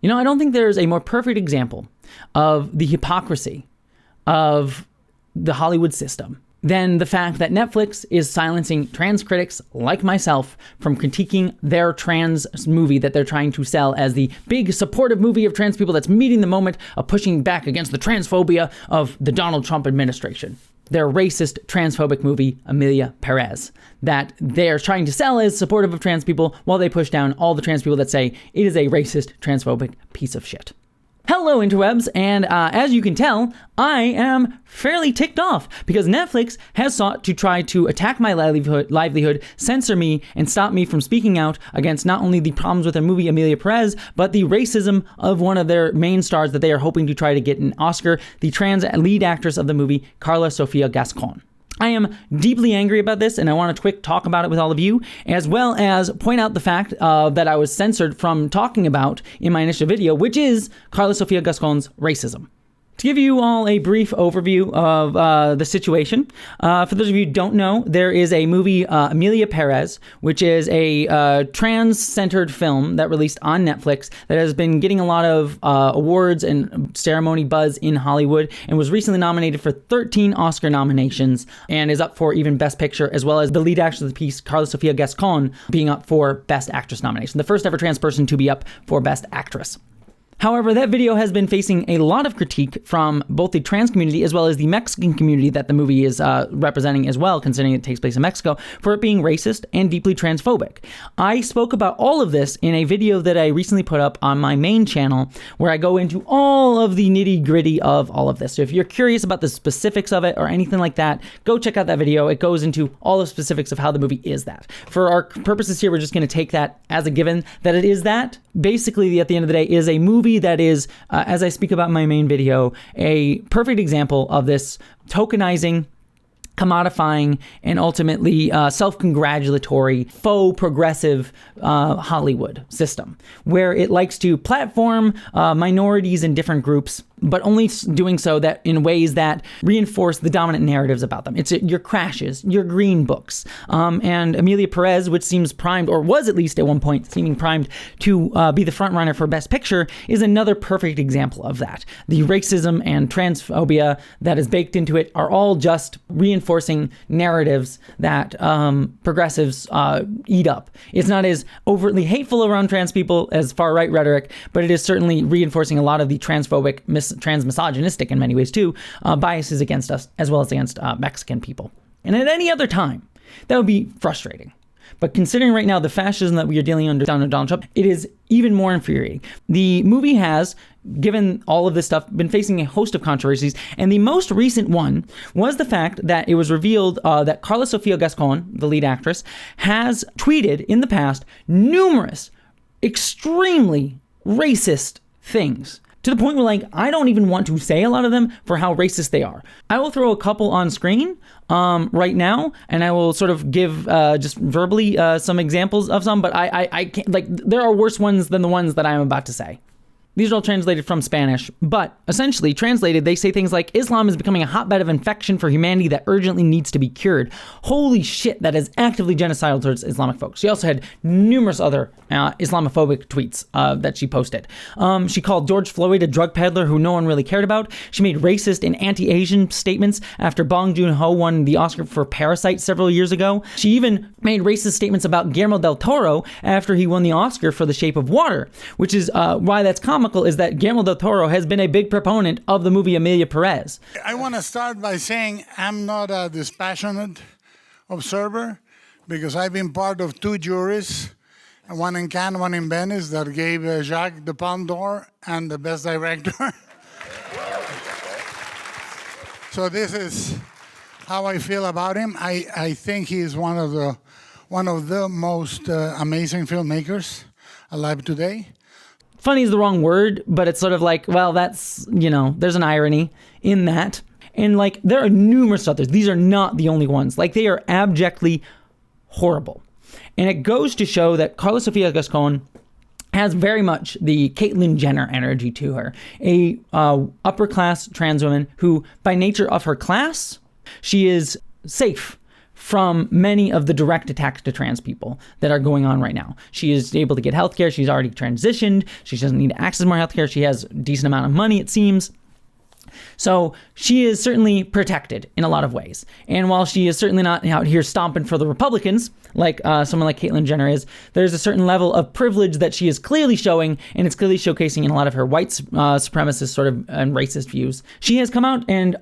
You know, I don't think there's a more perfect example of the hypocrisy of the Hollywood system than the fact that Netflix is silencing trans critics like myself from critiquing their trans movie that they're trying to sell as the big supportive movie of trans people that's meeting the moment of pushing back against the transphobia of the Donald Trump administration. Their racist, transphobic movie, Emilia Pérez, that they're trying to sell as supportive of trans people while they push down all the trans people that say it is a racist, transphobic piece of shit. Hello, interwebs, and as you can tell, I am fairly ticked off because Netflix has sought to try to attack my livelihood, censor me, and stop me from speaking out against not only the problems with their movie Emilia Pérez, but the racism of one of their main stars that they are hoping to try to get an Oscar, the trans lead actress of the movie, Carla Sofía Gascón. I am deeply angry about this, and I want to quick talk about it with all of you, as well as point out the fact that I was censored from talking about in my initial video, which is Carla Sofía Gascón's racism. To give you all a brief overview of the situation, for those of you who don't know, there is a movie, Emilia Pérez, which is a trans-centered film that released on Netflix that has been getting a lot of awards and ceremony buzz in Hollywood and was recently nominated for 13 Oscar nominations and is up for even Best Picture, as well as the lead actress of the piece, Carla Sofía Gascón, being up for Best Actress nomination, the first ever trans person to be up for Best Actress. However, that video has been facing a lot of critique from both the trans community as well as the Mexican community that the movie is representing as well, considering it takes place in Mexico, for it being racist and deeply transphobic. I spoke about all of this in a video that I recently put up on my main channel, where I go into all of the nitty-gritty of all of this. So if you're curious about the specifics of it or anything like that, go check out that video. It goes into all the specifics of how the movie is that. For our purposes here, we're just going to take that as a given that it is that. Basically, at the end of the day, is a movie that is, as I speak about in my main video, a perfect example of this tokenizing, commodifying, and ultimately self-congratulatory, faux progressive Hollywood system, where it likes to platform minorities and different groups, but only doing so that in ways that reinforce the dominant narratives about them. It's your Crashes, your Green Books, and Emilia Pérez, which seems primed, or was at least at one point seeming primed to be the front runner for Best Picture, is another perfect example of that. The racism and transphobia that is baked into it are all just reinforcing narratives that progressives eat up. It's not as overtly hateful around trans people as far-right rhetoric, but it is certainly reinforcing a lot of the transphobic, trans-misogynistic in many ways too, biases against us as well as against Mexican people. And at any other time, that would be frustrating. But considering right now the fascism that we are dealing under Donald Trump, it is even more infuriating. The movie has, given all of this stuff, been facing a host of controversies, and the most recent one was the fact that it was revealed that Carla Sofía Gascón, the lead actress, has tweeted in the past numerous extremely racist things, to the point where, like, I don't even want to say a lot of them for how racist they are. I will throw a couple on screen right now, and I will sort of give just verbally some examples of some, but I can't, like, there are worse ones than the ones that I'm about to say. These are all translated from Spanish, but essentially translated, they say things like, Islam is becoming a hotbed of infection for humanity that urgently needs to be cured. Holy shit, that is actively genocidal towards Islamic folks. She also had numerous other Islamophobic tweets that she posted. She called George Floyd a drug peddler who no one really cared about. She made racist and anti-Asian statements after Bong Joon-ho won the Oscar for Parasite several years ago. She even made racist statements about Guillermo del Toro after he won the Oscar for The Shape of Water, which is why that's comical, is that Guillermo del Toro has been a big proponent of the movie Emilia Pérez. I want to start by saying I'm not a dispassionate observer, because I've been part of two juries, one in Cannes, one in Venice, that gave Jacques the Palme d'Or and the Best Director. So this is how I feel about him. I think he is one of the most amazing filmmakers alive today. Funny is the wrong word, but it's sort of like, well, that's, you know, there's an irony in that. And like, there are numerous others. These are not the only ones. Like, they are abjectly horrible. And it goes to show that Carla Sofía Gascón has very much the Caitlyn Jenner energy to her. A upper class trans woman who, by nature of her class, she is safe from many of the direct attacks to trans people that are going on right now. She is able to get healthcare. She's already transitioned. She doesn't need to access more healthcare. She has a decent amount of money, it seems. So she is certainly protected in a lot of ways. And while she is certainly not out here stomping for the Republicans, like someone like Caitlyn Jenner is, there's a certain level of privilege that she is clearly showing, and it's clearly showcasing in a lot of her white supremacist sort of and racist views. She has come out and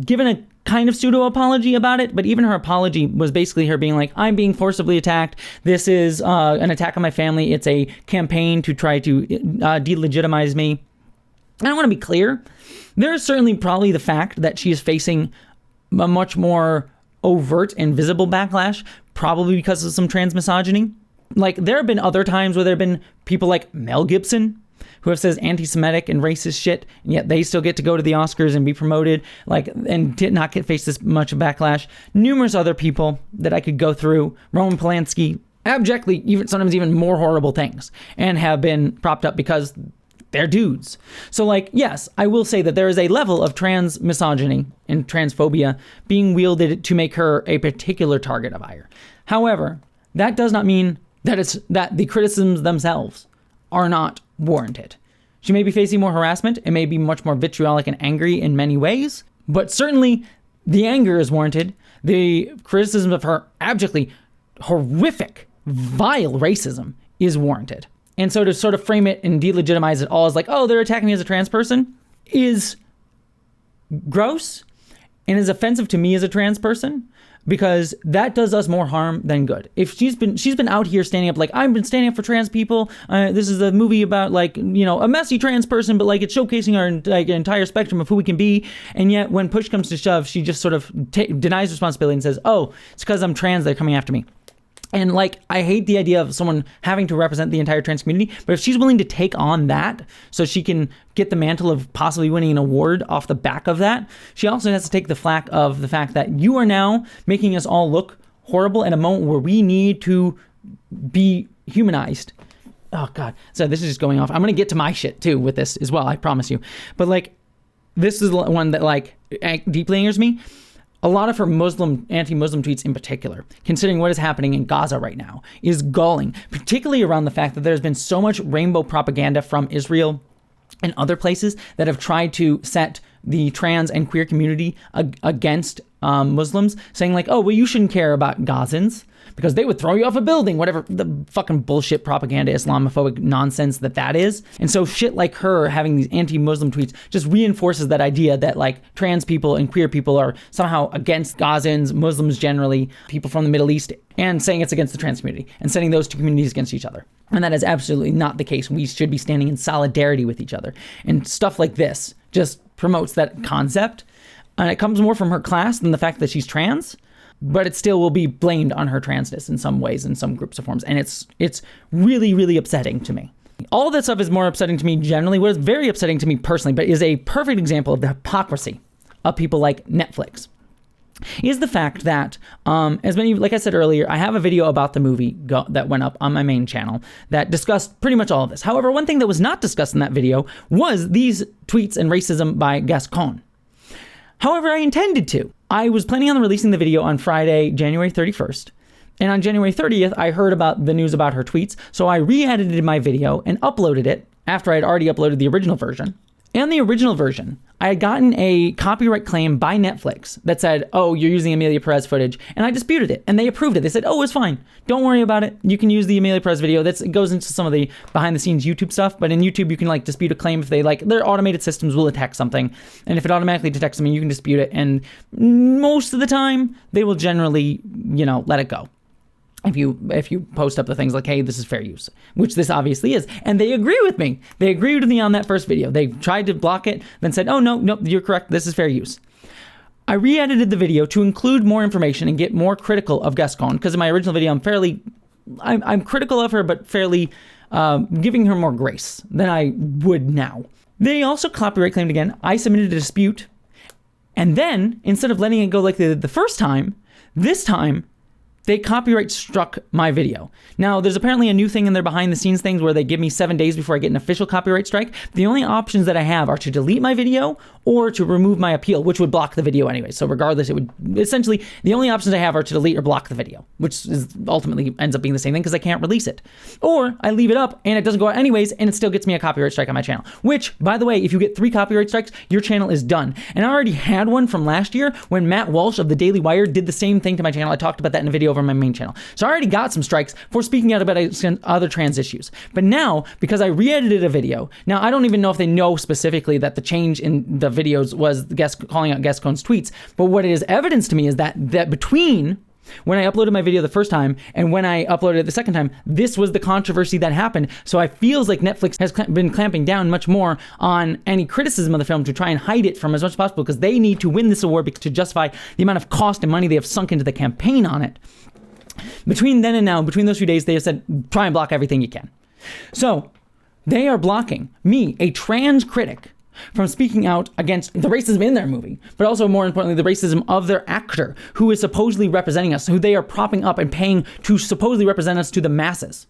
given a kind of pseudo apology about it, but even her apology was basically her being like, I'm being forcibly attacked. This is an attack on my family. It's a campaign to try to delegitimize me. And I want to be clear. There is certainly probably the fact that she is facing a much more overt and visible backlash, probably because of some trans misogyny. Like, there have been other times where there have been people like Mel Gibson who have says anti-Semitic and racist shit, and yet they still get to go to the Oscars and be promoted, like, and did not get face this much backlash. Numerous other people that I could go through, Roman Polanski, abjectly, sometimes even more horrible things, and have been propped up because they're dudes. So, like, yes, I will say that there is a level of trans misogyny and transphobia being wielded to make her a particular target of ire. However, that does not mean that the criticisms themselves are not warranted. She may be facing more harassment. It may be much more vitriolic and angry in many ways, but certainly the anger is warranted. The criticism of her abjectly horrific, vile racism is warranted. And so to sort of frame it and delegitimize it all as like, oh, they're attacking me as a trans person is gross and is offensive to me as a trans person, because that does us more harm than good. If she's been out here standing up like, I've been standing up for trans people. This is a movie about, like, you know, a messy trans person, but like it's showcasing our like entire spectrum of who we can be. And yet when push comes to shove, she just sort of denies responsibility and says, oh, it's because I'm trans, they're coming after me. And, like, I hate the idea of someone having to represent the entire trans community, but if she's willing to take on that so she can get the mantle of possibly winning an award off the back of that, she also has to take the flack of the fact that you are now making us all look horrible at a moment where we need to be humanized. Oh, God. So this is just going off. I'm going to get to my shit, too, with this as well, I promise you. But, like, this is one that, like, deeply angers me. A lot of her anti-Muslim tweets in particular, considering what is happening in Gaza right now, is galling, particularly around the fact that there's been so much rainbow propaganda from Israel and other places that have tried to set the trans and queer community against Muslims, saying like, oh, well, you shouldn't care about Gazans because they would throw you off a building, whatever the fucking bullshit propaganda, Islamophobic nonsense that is. And so shit like her having these anti-Muslim tweets just reinforces that idea that, like, trans people and queer people are somehow against Gazans, Muslims generally, people from the Middle East, and saying it's against the trans community and setting those two communities against each other. And that is absolutely not the case. We should be standing in solidarity with each other. And stuff like this just promotes that concept. And it comes more from her class than the fact that she's trans, but it still will be blamed on her transness in some ways, in some groups of forms. And it's really, really upsetting to me. All of that stuff is more upsetting to me generally. What is very upsetting to me personally, but is a perfect example of the hypocrisy of people like Netflix, is the fact that, as many, like I said earlier, I have a video about the movie that went up on my main channel that discussed pretty much all of this. However, one thing that was not discussed in that video was these tweets and racism by Gascon. However, I intended to. I was planning on releasing the video on Friday, January 31st. And on January 30th, I heard about the news about her tweets. So I re-edited my video and uploaded it after I had already uploaded the original version. And the original version, I had gotten a copyright claim by Netflix that said, oh, you're using Emilia Pérez footage. And I disputed it. And they approved it. They said, oh, it's fine. Don't worry about it. You can use the Emilia Pérez video. It goes into some of the behind the scenes YouTube stuff. But in YouTube, you can, like, dispute a claim if they, like, their automated systems will detect something. And if it automatically detects something, you can dispute it. And most of the time, they will generally, let it go. If you post up the things like, hey, this is fair use, which this obviously is. And they agree with me. They agreed with me on that first video. They tried to block it, then said, oh, no, you're correct. This is fair use. I re-edited the video to include more information and get more critical of Gascon, because in my original video, I'm critical of her, but fairly giving her more grace than I would now. They also copyright claimed again. I submitted a dispute. And then, instead of letting it go like the first time, this time, they copyright struck my video. Now, there's apparently a new thing in their behind the scenes things where they give me 7 days before I get an official copyright strike. The only options that I have are to delete my video or to remove my appeal, which would block the video anyway. So regardless, it would essentially, the only options I have are to delete or block the video, which is ultimately ends up being the same thing because I can't release it. Or I leave it up and it doesn't go out anyways and it still gets me a copyright strike on my channel. Which, by the way, if you get 3 copyright strikes, your channel is done. And I already had one from last year when Matt Walsh of the Daily Wire did the same thing to my channel. I talked about that in a video over my main channel. So I already got some strikes for speaking out about other trans issues. But now, because I re-edited a video, now I don't even know if they know specifically that the change in the videos was calling out Gascon's tweets, but what it is evidence to me is that between when I uploaded my video the first time and when I uploaded it the second time, this was the controversy that happened. So I feels like Netflix has been clamping down much more on any criticism of the film to try and hide it from as much as possible because they need to win this award to justify the amount of cost and money they have sunk into the campaign on it. Between then and now, between those few days, they have said, try and block everything you can. So they are blocking me, a trans critic, from speaking out against the racism in their movie, but also more importantly, the racism of their actor who is supposedly representing us, who they are propping up and paying to supposedly represent us to the masses.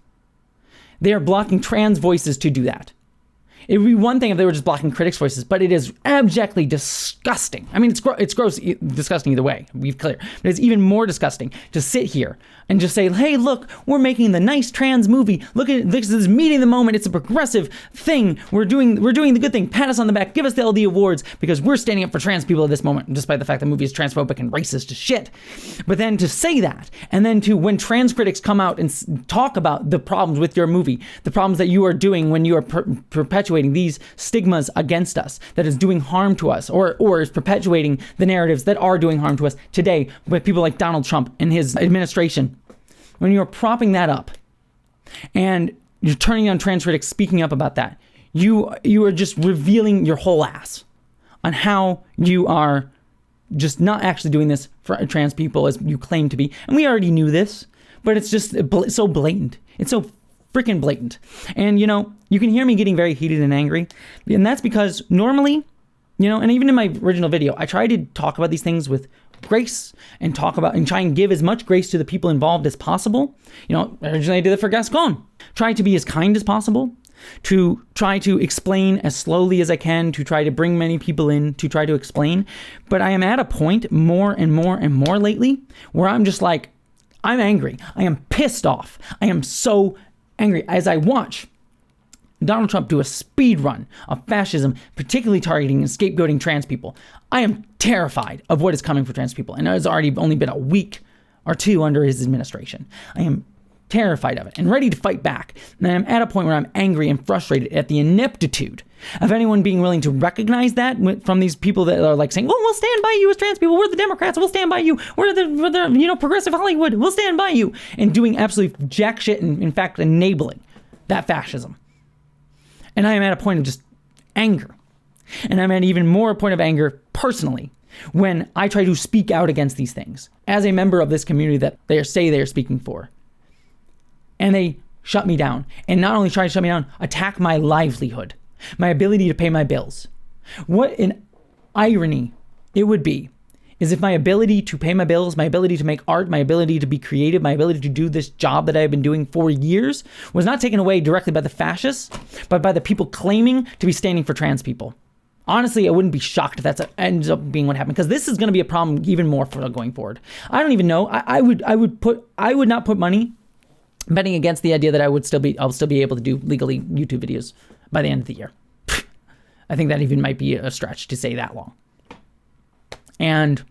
They are blocking trans voices to do that. It would be one thing if they were just blocking critics' voices, but it is abjectly disgusting. I mean, it's gross, disgusting either way, be clear. But it's even more disgusting to sit here and just say, hey, look, we're making the nice trans movie. Look at this is meeting the moment. It's a progressive thing. We're doing the good thing. Pat us on the back. Give us the LD awards because we're standing up for trans people at this moment, despite the fact the movie is transphobic and racist as shit. But then to say that, and then to when trans critics come out and talk about the problems with your movie, the problems that you are doing when you are perpetuating these stigmas against us, that is doing harm to us, or is perpetuating the narratives that are doing harm to us today with people like Donald Trump and his administration. When you're propping that up and you're turning on trans critics speaking up about that, you are just revealing your whole ass on how you are just not actually doing this for trans people as you claim to be. And we already knew this, but it's just so blatant. It's so freaking blatant. And, you can hear me getting very heated and angry. And that's because normally, and even in my original video, I try to talk about these things with grace and try and give as much grace to the people involved as possible. Originally I did it for Gascon. Try to be as kind as possible, to try to explain as slowly as I can, to try to bring many people in, to try to explain. But I am at a point more and more and more lately where I'm just like, I'm angry. I am pissed off. I am so angry as I watch Donald Trump do a speed run of fascism, particularly targeting and scapegoating trans people. I am terrified of what is coming for trans people, and it has already only been a week or two under his administration. I am terrified of it and ready to fight back. And I'm at a point where I'm angry and frustrated at the ineptitude of anyone being willing to recognize that from these people that are like saying, well, we'll stand by you as trans people. We're the Democrats. We'll stand by you. We're the progressive Hollywood. We'll stand by you. And doing absolutely jack shit and, in fact, enabling that fascism. And I am at a point of just anger. And I'm at even more a point of anger personally when I try to speak out against these things as a member of this community that they say they are speaking for. And they shut me down. And not only try to shut me down, attack my livelihood, my ability to pay my bills. What an irony it would be is if my ability to pay my bills, my ability to make art, my ability to be creative, my ability to do this job that I have been doing for years was not taken away directly by the fascists, but by the people claiming to be standing for trans people. Honestly, I wouldn't be shocked if that ends up being what happened, because this is going to be a problem even more for going forward. I don't even know. I would not put money betting against the idea that I'll still be able to do legally YouTube videos by the end of the year. I think that even might be a stretch to say that long. And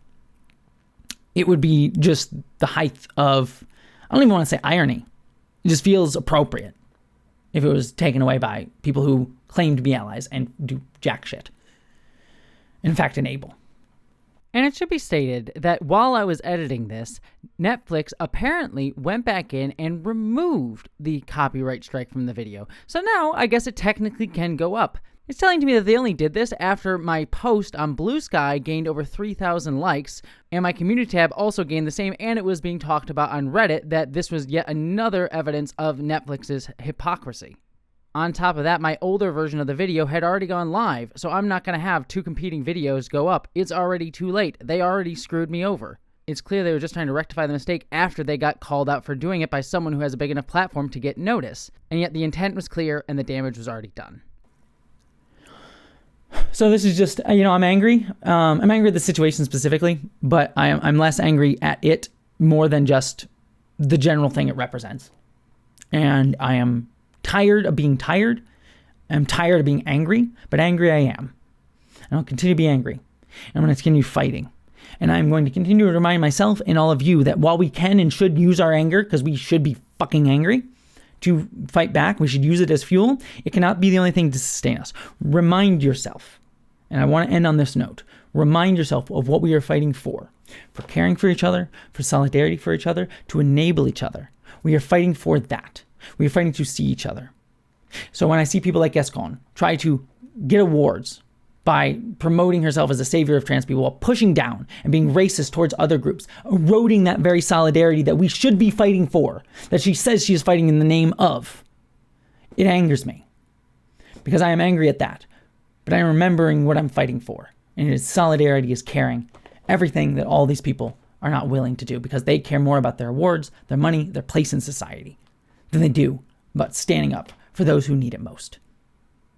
it would be just the height of, I don't even want to say irony. It just feels appropriate if it was taken away by people who claim to be allies and do jack shit. In fact, enable. And it should be stated that while I was editing this, Netflix apparently went back in and removed the copyright strike from the video. So now I guess it technically can go up. It's telling to me that they only did this after my post on Blue Sky gained over 3,000 likes, and my community tab also gained the same, and it was being talked about on Reddit that this was yet another evidence of Netflix's hypocrisy. On top of that, my older version of the video had already gone live, so I'm not going to have two competing videos go up. It's already too late. They already screwed me over. It's clear they were just trying to rectify the mistake after they got called out for doing it by someone who has a big enough platform to get notice. And yet the intent was clear and the damage was already done. So this is just, I'm angry. I'm angry at the situation specifically, but I'm less angry at it more than just the general thing it represents. And I am tired of being tired. I'm tired of being angry, but angry I am. And I'll continue to be angry. And I'm going to continue fighting. And I'm going to continue to remind myself and all of you that while we can and should use our anger, because we should be fucking angry, to fight back, we should use it as fuel, it cannot be the only thing to sustain us. Remind yourself, and I want to end on this note, remind yourself of what we are fighting for caring for each other, for solidarity for each other, to enable each other. We are fighting for that. We are fighting to see each other. So when I see people like Gascon try to get awards by promoting herself as a savior of trans people while pushing down and being racist towards other groups, eroding that very solidarity that we should be fighting for, that she says she is fighting in the name of, it angers me. Because I am angry at that. But I am remembering what I'm fighting for. And it is solidarity, is caring. Everything that all these people are not willing to do because they care more about their awards, their money, their place in society than they do about standing up for those who need it most.